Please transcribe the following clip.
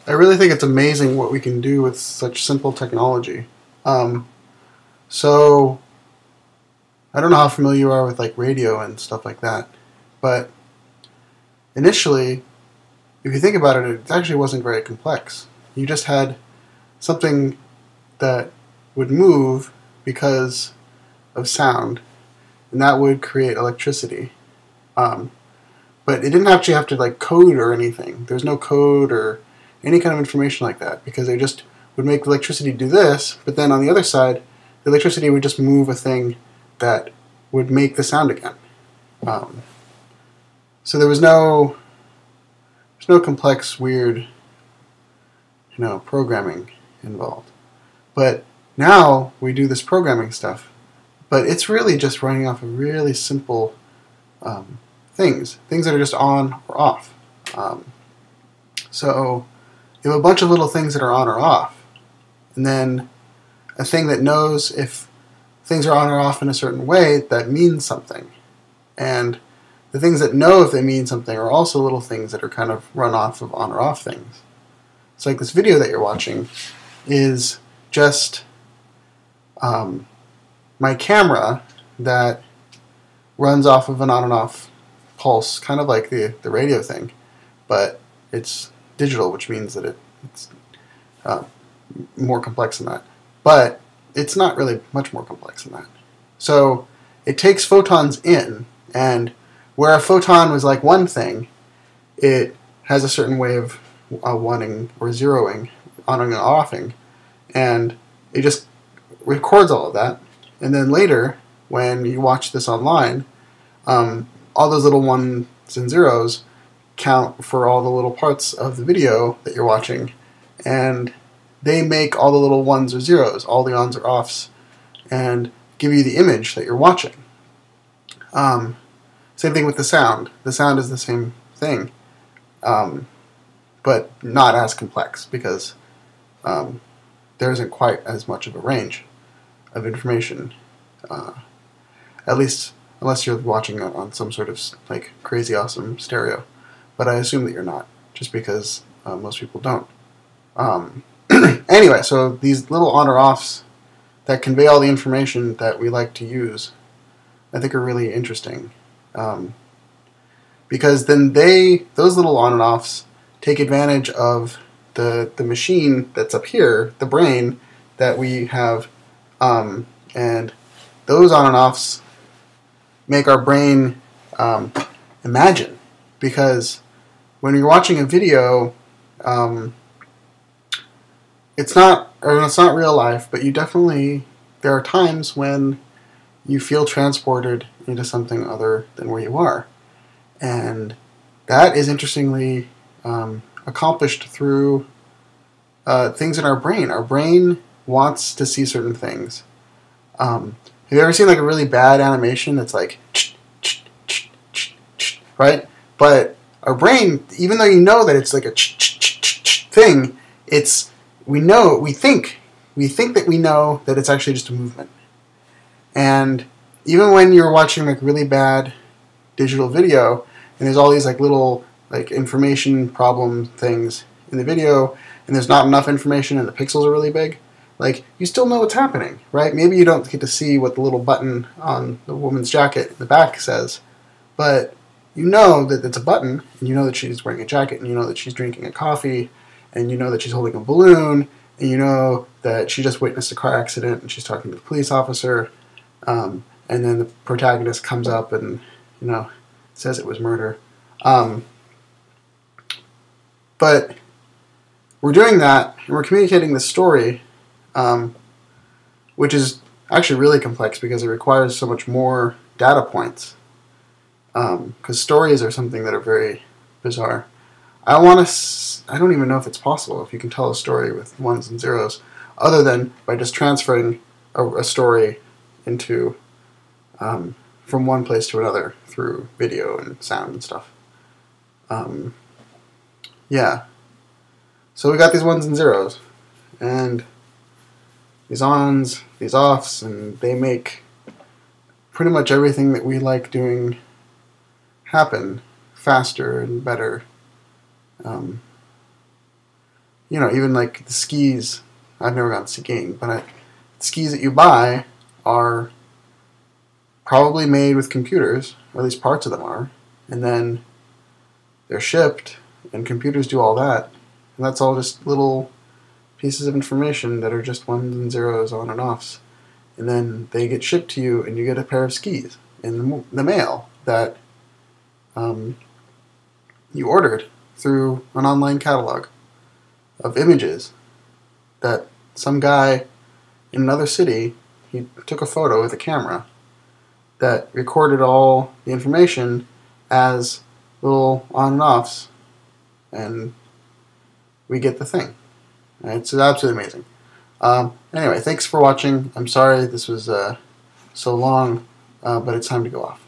I really think it's amazing what we can do with such simple technology. Um, so I don't know how familiar you are with like radio and stuff like that, but initially, if you think about it, it actually wasn't very complex. You just had something that would move because of sound, and that would create electricity. Um, but it didn't actually have to like code or anything. There's no code or any kind of information like that because they just would make electricity do this, but then on the other side, the electricity would just move a thing that would make the sound again. Um, so there's no complex, weird, programming involved. But now we do this programming stuff, but it's really just running off of really simple um, things that are just on or off. Um, so you have a bunch of little things that are on or off, and then a thing that knows if things are on or off in a certain way that means something. And the things that know if they mean something are also little things that are kind of run off of on or off things. It's like this video that you're watching is just my camera that runs off of an on and off pulse, kind of like the radio thing, but it's digital, which means that it's more complex than that. But it's not really much more complex than that. So it takes photons in, and where a photon was like one thing, it has a certain way of wanting or zeroing, on-ing and offing, and it just records all of that. And then later, when you watch this online, all those little ones and zeros count for all the little parts of the video that you're watching, and they make all the little ones or zeros, all the ons or offs, and give you the image that you're watching. Same thing with the sound. The sound is the same thing, but not as complex because there isn't quite as much of a range of information, at least unless you're watching it on some sort of like crazy awesome stereo. But I assume that you're not, just because most people don't. Anyway, so these little on or offs that convey all the information that we like to use, I think are really interesting. Because then those little on and offs take advantage of the machine that's up here, the brain that we have, and those on and offs make our brain imagine. Because when you're watching a video, it's not real life, but there are times when you feel transported into something other than where you are. And that is interestingly accomplished through things in our brain. Our brain wants to see certain things. Have you ever seen like a really bad animation that's like, right? But our brain, even though you know that it's like a thing, we think that we know that it's actually just a movement. And even when you're watching like really bad digital video, and there's all these like little like information problem things in the video, and there's not enough information, and the pixels are really big, like you still know what's happening, right? Maybe you don't get to see what the little button on the woman's jacket in the back says, but you know that it's a button, and you know that she's wearing a jacket, and you know that she's drinking a coffee, and you know that she's holding a balloon, and you know that she just witnessed a car accident, and she's talking to the police officer, and then the protagonist comes up and says it was murder. But we're doing that, and we're communicating this story, which is actually really complex because it requires so much more data points. Because stories are something that are very bizarre. I don't even know if it's possible if you can tell a story with ones and zeros, other than by just transferring a story into from one place to another through video and sound and stuff. Yeah. So we got these ones and zeros, and these ons, these offs, and they make pretty much everything that we like doing happen faster and better. even like the skis. I've never gone skiing, but the skis that you buy are probably made with computers, or at least parts of them are, and then they're shipped, and computers do all that, and that's all just little pieces of information that are just ones and zeros, on and offs, and then they get shipped to you, and you get a pair of skis in the mail that you ordered through an online catalog of images that some guy in another city, he took a photo with a camera that recorded all the information as little on and offs, and we get the thing. It's absolutely amazing. Anyway, thanks for watching. I'm sorry this was so long, but it's time to go off.